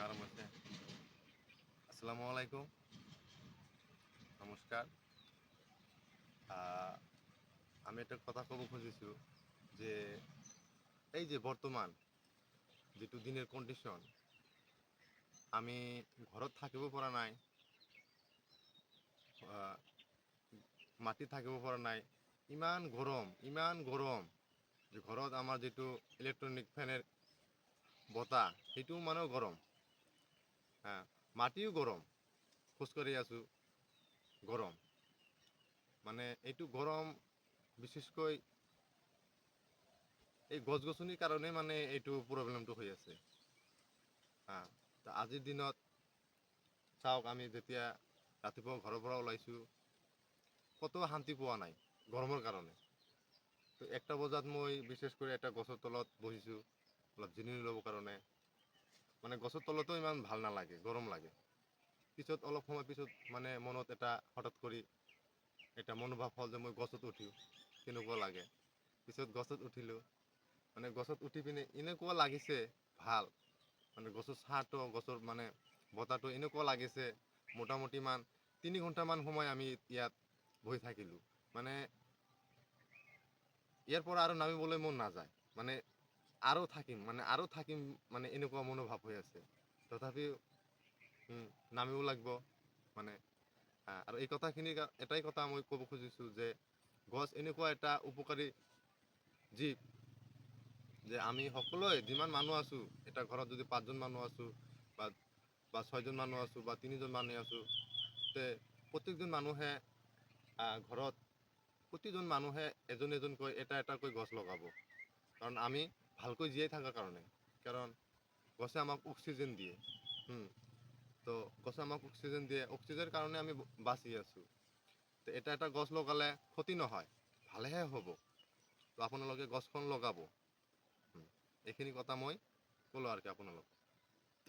আরাম আছে। আসসালামু আলাইকুম, নমস্কার। আহ, আমি একটা কথা কব খুঁজিছোঁ যে এই যে বর্তমান যিটো দিনের কণ্ডিশ্যন, আমি ঘৰত থাকিব পৰা নাই, আহ, মাটিত থাকিব পৰা নাই। ইমান গৰম যে ঘৰত আমাৰ যিটো ইলেক্ট্ৰনিক ফেনেৰ বতাহ সেইটোও মানেও গৰম। হ্যাঁ, মাটিও গৰম, খোজকাঢ়ি আছোঁ, গৰম। মানে এইটো গৰম বিশেষকৈ এই গছ গছনিৰ কাৰণে মানে এইটো প্ৰব্লেমটো হৈ আছে। হা, আজিৰ দিনত চাওক, আমি যেতিয়া ৰাতিপুৱা ঘৰৰ পৰা ওলাইছোঁ কতো শান্তি পোৱা নাই গৰমৰ কাৰণে। তো 1টা বজাত মই বিশেষ কৰি এটা গছৰ তলত বহিছোঁ অলপ জিৰণি ল'বৰ কাৰণে। মানে গছৰ তলতো ইমান ভাল নালাগে, গৰম লাগে। পিছত অলপ সময় পিছত মানে মনত এটা হঠাৎ কৰি এটা মনোভাৱ হ'ল যে মই গছত উঠি কেনেকুৱা লাগে। পিছত গছত উঠিলোঁ, মানে গছত উঠি পিনে এনেকুৱা লাগিছে ভাল, মানে গছৰ ছাঁটো, গছৰ মানে বতাহটো এনেকুৱা লাগিছে। মোটামুটি 3 ঘণ্টামান সময় আমি ইয়াত বহি থাকিলোঁ। মানে ইয়াৰ পৰা আৰু নামিবলৈ মন নাযায়, মানে আৰু থাকিম মানে এনেকুৱা মনোভাৱ হৈ আছে। তথাপিও নামিব লাগিব মানে। আৰু এই কথাখিনি এটাই কথা মই ক'ব খুজিছোঁ যে গছ এনেকুৱা এটা উপকাৰী জীৱ যে আমি সকলোৱে যিমান মানুহ আছোঁ, এটা ঘৰত যদি 5জন মানুহ আছোঁ বা 6জন মানুহ আছোঁ বা 3জন মানুহ আছোঁ, তে প্ৰত্যেকজন মানুহে ঘৰত প্ৰতিজন মানুহে এজন এজনকৈ এটাকৈ গছ লগাব। কাৰণ আমি ভালকৈ জীয়াই থকাৰ কাৰণে। কাৰণ গছে আমাক অক্সিজেন দিয়ে। তো গছে আমাক অক্সিজেন দিয়ে, অক্সিজেনৰ কাৰণে আমি বাচি আছোঁ। তো এটা গছ লগালে ক্ষতি নহয়, ভালেহে হ'ব। তো আপোনালোকে গছখন লগাব। এইখিনি কথা মই ক'লোঁ আৰু কি আপোনালোকক।